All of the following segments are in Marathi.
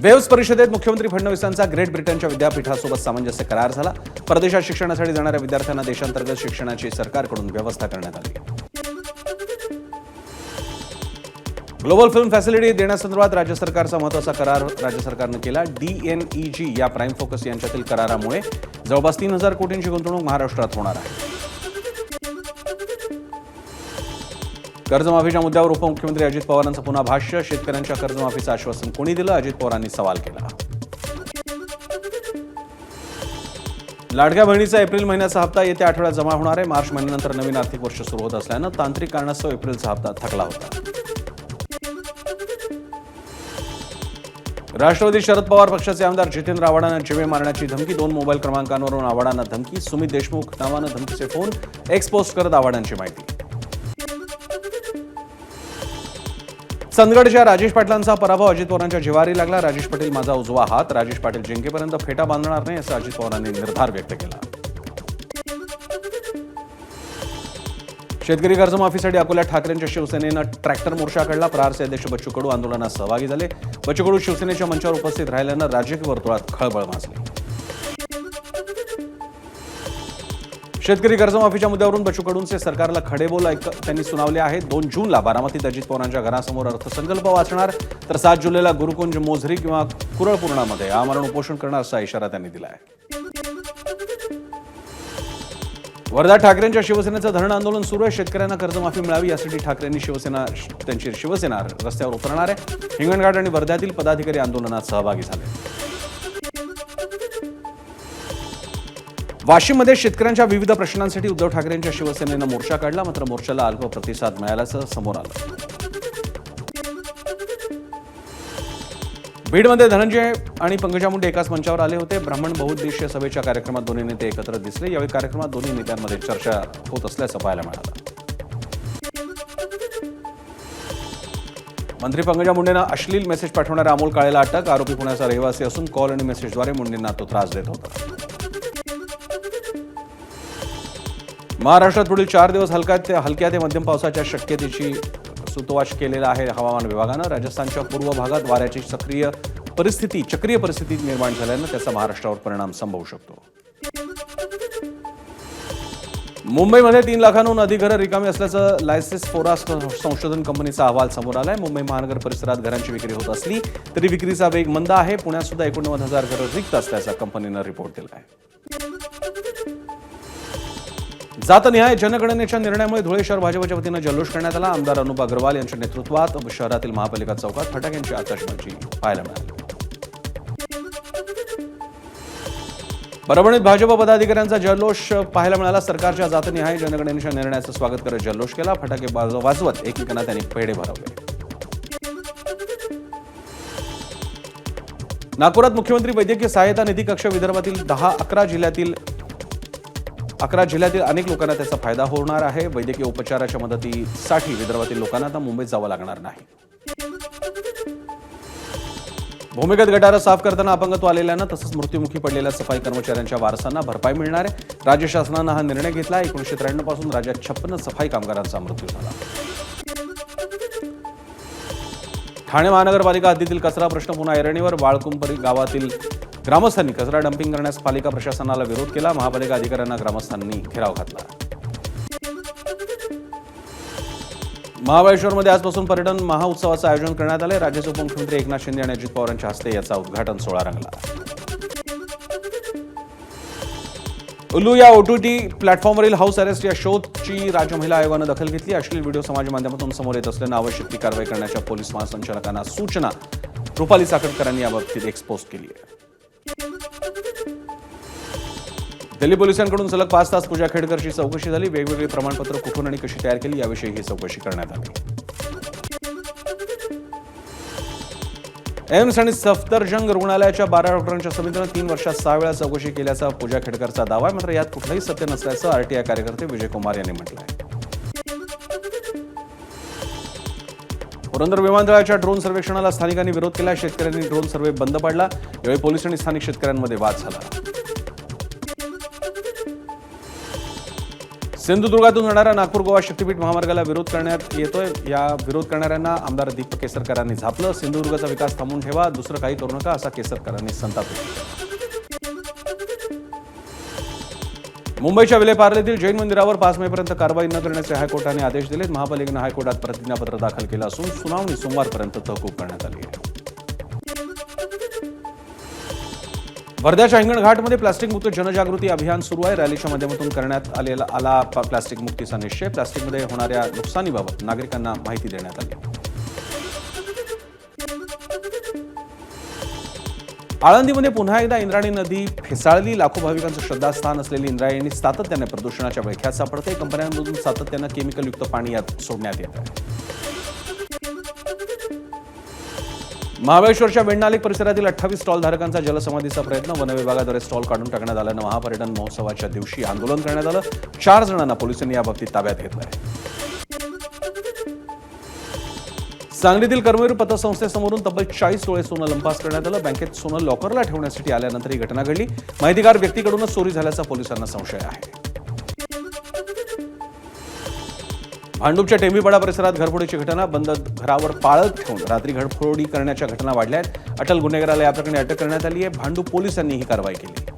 वेव्स परिषदेत मुख्यमंत्री फडणवीसांचा ग्रेट ब्रिटनच्या विद्यापीठासोबत सामंजस्य करार झाला। परदेशात शिक्षणासाठी जाणाऱ्या विद्यार्थ्यांना देशांतर्गत शिक्षणाची सरकारकडून व्यवस्था करण्यात आली। ग्लोबल फिल्म फॅसिलिटी देण्यासंदर्भात राज्य सरकारचा महत्त्वाचा करार राज्य सरकारने केला। DNEG या प्राइम फोकस यांच्यातील करारामुळे जवळपास 3000 कोटींची गुंतवणूक महाराष्ट्रात होणार आहे। कर्जमाफीच्या मुद्द्यावर उपमुख्यमंत्री अजित पवारांचं पुन्हा भाष्य। शेतकऱ्यांच्या कर्जमाफीचं आश्वासन कोणी दिलं, अजित पवारांनी सवाल केला। लाडक्या बहिणीचा एप्रिल महिन्याचा हप्ता येत्या आठवड्यात जमा होणार आहे। मार्च महिन्यानंतर नवीन आर्थिक वर्ष सुरू होत असल्यानं तांत्रिक कारणास्तव एप्रिलचा हप्ता थकला होता। राष्ट्रवादी शरद पवार पक्षाचे आमदार जितेंद्र आव्हाडांना जीवे मारण्याची धमकी। 2 मोबाईल क्रमांकांवरून आव्हाडांना धमकी। सुमित देशमुख नावानं धमकीचे फोन एक्सपोज करत आव्हाडांची माहिती। चंदगडच्या राजेश पाटलांचा पराभव अजित पवारांच्या जिव्हारी लागला। राजेश पाटील माझा उजवा हात, राजेश पाटील जिंकेपर्यंत फेटा बांधणार नाही असं अजित पवारांनी निर्धार व्यक्त केला। शेतकरी कर्जमाफीसाठी अकोल्यात ठाकरेंच्या शिवसेनेनं ट्रॅक्टर मोर्चा काढला। प्रहारचे अध्यक्ष बच्चू कडू आंदोलनात सहभागी झाले। बच्चू कडू शिवसेनेच्या मंचावर उपस्थित राहिल्यानं राजकीय वर्तुळात खळबळ माजली। शेतकरी कर्जमाफीच्या मुद्द्यावरून बच्चू कडूंचे सरकारला खडेबोल त्यांनी सुनावले आहेत। 2 जूनला बारामतीत अजित पवारांच्या घरासमोर अर्थसंकल्प वाचणार, तर 7 जुलैला गुरुकुंज, मोझरी किंवा कुरळपूर्णामध्ये आमरण उपोषण करणार असा इशारा त्यांनी दिला आहे। वर्ध्यात ठाकरेंच्या शिवसेनेचं धरण आंदोलन सुरू आहे। शेतकऱ्यांना कर्जमाफी मिळावी यासाठी ठाकरेंनी त्यांची शिवसेना रस्त्यावर उतरणार आहे। हिंगणघाट आणि वर्ध्यातील पदाधिकारी आंदोलनात सहभागी झाले। वाशिममध्ये शेतकऱ्यांच्या विविध प्रश्नांसाठी उद्धव ठाकरेंच्या शिवसेनेनं मोर्चा काढला, मात्र मोर्चाला अल्प प्रतिसाद मिळाल्याचं समोर आलं। बीडमध्ये धनंजय आणि पंकजा मुंडे एकाच मंचावर आले होते। ब्राह्मण बहुउद्देशीय सभेच्या कार्यक्रमात दोन्ही नेते एकत्र दिसले। यावेळी कार्यक्रमात दोन्ही नेत्यांमध्ये चर्चा होत असल्याचं पाहायला मिळालं। मंत्री पंकजा मुंडेंना अश्लील मेसेज पाठवणाऱ्या अमोल काळेला अटक। आरोपी पुण्याचा रहिवासी असून कॉल आणि मेसेजद्वारे मुंडेंना तो त्रास देत होता। महाराष्ट्रात पुढील 4 दिवस हलक्या ते मध्यम पावसाच्या शक्यतेची सूतोवाच केलेला आहे हवामान विभागानं। राजस्थानच्या पूर्व भागात वाऱ्याची चक्रीय परिस्थिती निर्माण झाल्यानं त्याचा महाराष्ट्रावर परिणाम संभवू शकतो। मुंबईमध्ये 3 लाखांहून अधिक घरं रिकामी असल्याचं लायसेस फोरा संशोधन कंपनीचा अहवाल समोर आलाय। मुंबई महानगर परिसरात घरांची विक्री होत असली तरी विक्रीचा वेग मंद आहे। पुण्यात सुद्धा 89,000 घरं रिक्त असल्याचा कंपनीनं रिपोर्ट दिला आहे। जातनिहाय जनगणनेच्या निर्णयामुळे धुळे शहर भाजपच्या वतीनं जल्लोष करण्यात आला। आमदार अनुप अग्रवाल यांच्या नेतृत्वात शहरातील महापालिका चौकात फटाक्यांची आतषबाजी पाहायला मिळाली। परभणीत भाजप पदाधिकाऱ्यांचा जल्लोष पाहायला मिळाला। सरकारच्या जातनिहाय जनगणनेच्या निर्णयाचं स्वागत करत जल्लोष केला। फटाके वाजवत एकमेकांना त्यांनी पेढे भरवले। नागपुरात मुख्यमंत्री वैद्यकीय सहायता निधी कक्ष विदर्भातील 11 जिल्ह्यातील अनेक लोकांना त्याचा फायदा होणार आहे। वैद्यकीय उपचाराच्या मदतीसाठी विदर्भातील लोकांना आता मुंबईत जावं लागणार नाही। भूमिगत गटारं साफ करताना अपंगत्व आलेल्यांना तसंच मृत्युमुखी पडलेल्या सफाई कर्मचाऱ्यांच्या वारसांना भरपाई मिळणार आहे। राज्य शासनानं हा निर्णय घेतला। 1993 पासून राज्यात 56 सफाई कामगारांचा मृत्यू झाला। ठाणे महानगरपालिका हद्दीतील कचरा प्रश्न पुन्हा ऐरणीवर। वाळकुंपरी गावातील ग्रामस्थांनी कचरा डंपिंग करण्यास पालिका प्रशासनाला विरोध केला। महापालिका अधिकाऱ्यांना ग्रामस्थांनी घेराव घातला। महाबळेश्वरमध्ये आजपासून पर्यटन महोत्सवाचं आयोजन करण्यात आले। राज्याचे उपमुख्यमंत्री एकनाथ शिंदे आणि अजित पवार यांच्या हस्ते याचा उद्घाटन सोहळा रंगला। उल्लू या OTT प्लॅटफॉर्मवरील हाऊस अरेस्ट या शोची राज्य महिला आयोगानं दखल घेतली। अश्लील व्हिडिओ समाज माध्यमातून समोर येत असल्यानं आवश्यक ती कारवाई करण्याच्या पोलीस महासंचालकांना सूचना रुपाली साखरकरांनी याबाबतीत एक्सपोज केली आहे। दिल्ली पोलिसांकडून सलग 5 तास पूजा खेडकरची चौकशी झाली। वेगवेगळी प्रमाणपत्र कुठून आणि कशी तयार केली याविषयी ही चौकशी करण्यात आली। एम्स आणि सफदरजंग रुग्णालयाच्या 12 डॉक्टरांच्या समितीनं 3 वर्षात 6 वेळा चौकशी केल्याचा पूजा खेडकरचा दावा आहे। मात्र यात कुठलंही सत्य नसल्याचं RTI कार्यकर्ते विजय कुमार यांनी म्हटलं आहे। पुरंदर विमानतळाच्या ड्रोन सर्वेक्षणाला स्थानिकांनी विरोध केला। शेतकऱ्यांनी ड्रोन सर्वे बंद पाडला। यावेळी पोलीस आणि स्थानिक शेतकऱ्यांमध्ये वाद झाला। सिंधुदुर्गातून जाणाऱ्या नागपूर गोवा शक्तीपीठ महामार्गाला विरोध करण्यात येतोय. या विरोध करणाऱ्यांना आमदार दीपक केसरकरांनी झापलं. सिंधुदुर्गाचा विकास थांबवून ठेवा, दुसरं काही करू नका, असा केसरकरांनी संताप व्यक्त केला. मुंबईच्या विलेपार्लेतील जैन मंदिरावर 5 मेपर्यंत कारवाई न करण्याचे हायकोर्टाने आदेश दिलेत. महापालिकेनं हायकोर्टात प्रतिज्ञापत्र दाखल केलं असून सुनावणी सोमवारपर्यंत तहकूब करण्यात आली आहे. वर्ध्याच्या हिंगणघाटमध्ये प्लास्टिक मुक्त जनजागृती अभियान सुरू आहे. रॅलीच्या माध्यमातून करण्यात आला प्लास्टिक मुक्तीचा निश्चय. प्लास्टिकमध्ये होणाऱ्या नुकसानीबाबत नागरिकांना माहिती देण्यात आली. आळंदीमध्ये पुन्हा एकदा इंद्रायणी नदी फेसाळली. लाखो भाविकांचं श्रद्धास्थान असलेली इंद्रायणी सातत्याने प्रदूषणाच्या विळख्यात सापडते. कंपन्यांमधून सातत्यानं केमिकलयुक्त पाणी यात सोडण्यात येत आहे. महाबळेश्वरच्या वेण्णालेक परिसरातील 28 स्टॉलधारकांचा जलसमाधीचा प्रयत्न. वनविभागाद्वारे स्टॉल काढून टाकण्यात आल्यानं महापर्यटन महोत्सवाच्या दिवशी आंदोलन करण्यात आलं. 4 जणांना पोलिसांनी याबाबतीत ताब्यात घेतलं आहे. सांगलीतील कर्मवीर पतसंस्थेसमोरून तब्बल 40 तोळे सोनं लंपास करण्यात आलं. बँकेत सोनं लॉकरला ठेवण्यासाठी आल्यानंतर ही घटना घडली. माहितीगार व्यक्तीकडूनच चोरी झाल्याचा पोलिसांना संशय आहे. भांडूपच्या टेंभीपाडा परिसरात घरफोडीची घटना. बंद घरावर पाळत ठेवून रात्री घरफोडी करण्याच्या घटना वाढल्या आहेत. अटल गुन्हेगाराला या प्रकरणी अटक करण्यात आली आहे. भांडूप पोलिसांनी ही कारवाई केली.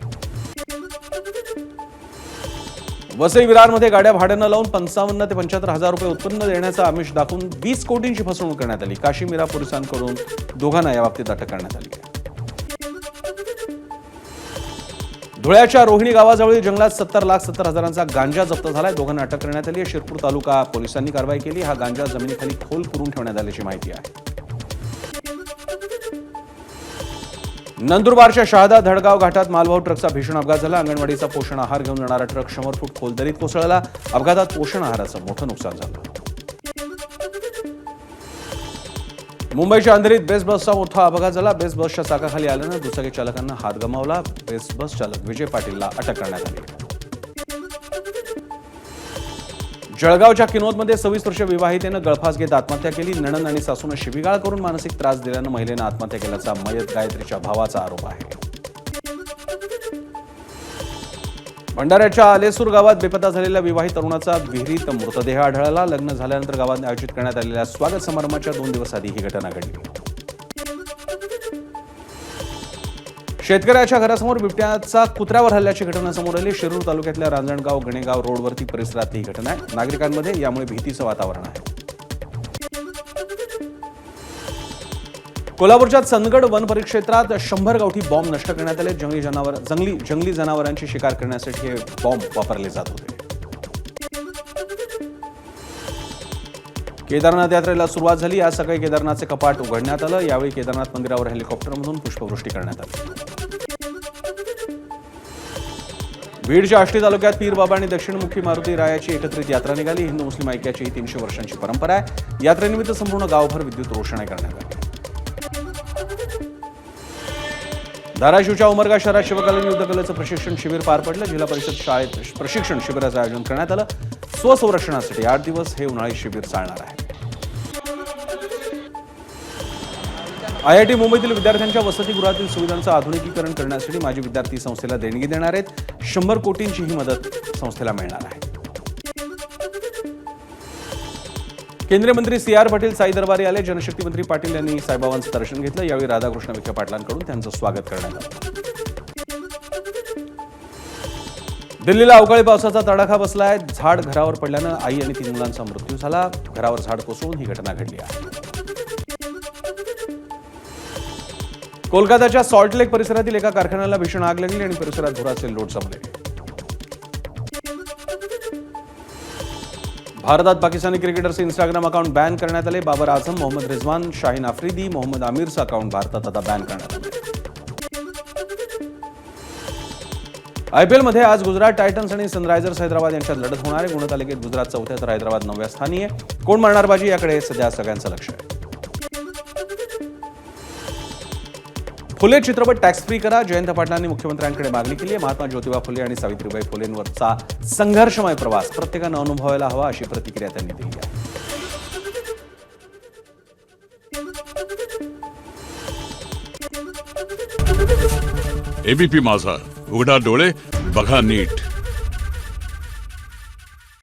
वसई विरारमध्ये गाड्या भाड्यानं लावून 55 ते 75 हजार रुपये उत्पन्न देण्याचा आमिष दाखवून 20 कोटींची फसवणूक करण्यात आली. काशी मीरा पोलिसांकडून दोघांना याबाबतीत अटक करण्यात आली आहे. धुळ्याच्या रोहिणी गावाजवळील जंगलात 70,70,000 गांजा जप्त झालाय. दोघांना अटक करण्यात आली आहे. शिरपूर तालुका पोलिसांनी कारवाई केली. हा गांजा जमिनीखाली खोल पुरून ठेवण्यात आल्याची माहिती आहे. नंदुरबारच्या शहादा धडगाव घाटात मालवाहू ट्रकचा भीषण अपघात झाला. अंगणवाडीचा पोषण आहार घेऊन जाणारा ट्रक 100 फूट खोल दरीत कोसळला. अपघातात पोषण आहाराचं मोठं नुकसान झालं. मुंबईच्या अंधेरीत बेस्ट बसचा मोठा अपघात झाला. बेस्ट बसच्या चाकाखाली आल्यानं दुचाकी चालकांना हात गमावला. बेस्ट बस चालक विजय पाटीलला अटक करण्यात आली. जळगावच्या किनवतमध्ये 26 वर्षीय विवाहितेनं गळफास घेत आत्महत्या केली. नणंद आणि सासूनं शिवीगाळ करून मानसिक त्रास दिल्यानं महिलेनं आत्महत्या केल्याचा मयत गायत्रीच्या भावाचा आरोप आहे. भंडाऱ्याच्या आलेसूर गावात बेपत्ता झालेल्या विवाहित तरुणाचा विहिरीत मृतदेह आढळला. लग्न झाल्यानंतर गावात आयोजित करण्यात आलेल्या स्वागत समारंभाच्या 2 दिवस आधी ही घटना घडली. शेतकऱ्याच्या घरासमोर बिबट्याचा कुत्र्यावर हल्ल्याची घटना समोर आली. शिरूर तालुक्यातल्या रांजणगाव गणेगाव रोडवरती परिसरात ही घटना आहे. नागरिकांमध्ये यामुळे भीतीचं वातावरण आहे. कोल्हापूरच्या चंदगड वन परिक्षेत्रात 100 गावठी बॉम्ब नष्ट करण्यात आले. जंगली जनावरांची शिकार करण्यासाठी हे बॉम्ब वापरले जात होते. केदारनाथ यात्रेला सुरुवात झाली. आज सकाळी केदारनाथचे कपाट उघडण्यात आलं. यावेळी केदारनाथ मंदिरावर हेलिकॉप्टरमधून पुष्पवृष्टी करण्यात आली. बीडच्या आष्टी तालुक्यात पीर बाबा आणि दक्षिणमुखी मारुती रायाची एकत्रित यात्रा निघाली. हिंदू मुस्लिम ऐक्याची ही 300 वर्षांची परंपरा आहे. यात्रेनिमित्त संपूर्ण गावभर विद्युत रोषणाई करण्यात आली. धाराशिवच्या उमरगा शहरात शिवकालीन युद्धकलेचं प्रशिक्षण शिबिर पार पडलं. जिल्हा परिषद शाळेत प्रशिक्षण शिबिराचं आयोजन करण्यात आलं. स्वसंरक्षणासाठी 8 दिवस हे उन्हाळी शिबिर चालणार आहे. IIT मुंबईतील विद्यार्थ्यांच्या वसतिगृहातील सुविधांचं आधुनिकीकरण करण्यासाठी माजी विद्यार्थी संस्थेला देणगी देणार आहेत. 100 कोटींची ही मदत संस्थेला मिळणार आहे. केंद्रीय मंत्री CR पाटील साई दरबारी आले. जनशक्ती मंत्री पाटील यांनी साईबाबांचं दर्शन घेतलं. यावेळी राधाकृष्ण विखे पाटलांकडून त्यांचं स्वागत करण्यात आलं. दिल्लीला अवकाळी पावसाचा तडाखा बसलाय. झाड घरावर पडल्यानं आई आणि 3 मुलांचा मृत्यू झाला. घरावर झाड कोसळून ही घटना घडली आहे. कोलकाताच्या सॉल्ट लेक परिसरातील एका कारखान्याला भीषण आग लागली आणि परिसरात धुराचे लोट जमले. भारतात पाकिस्तानी क्रिकेटर्सचे इंस्टाग्राम अकाउंट बॅन करण्यात आले. बाबर आझम, मोहम्मद रिजवान, शाहीन आफ्रिदी, मोहम्मद आमिरचं अकाउंट भारतात आता बॅन करण्यात आले. IPLमध्ये आज गुजरात टायटन्स आणि सनरायझर्स हैदराबाद यांच्यात लढत होणार आहे. गुणतालिकेत गुजरात 4थ्या तर हैदराबाद 9व्या स्थानी आहे. कोण मारणार बाजी याकडे सध्या सगळ्यांचं लक्ष आहे. फुले चित्रपट टॅक्स फ्री करा. जयंत पाटलांनी मुख्यमंत्र्यांकडे मागणी केली आहे. महात्मा ज्योतिबा फुले आणि सावित्रीबाई फुलेंवरचा संघर्षमय प्रवास प्रत्येकानं अनुभवायला हवा अशी प्रतिक्रिया त्यांनी दिली आहे. ABP माझा, उघडा डोळे बघा नीट.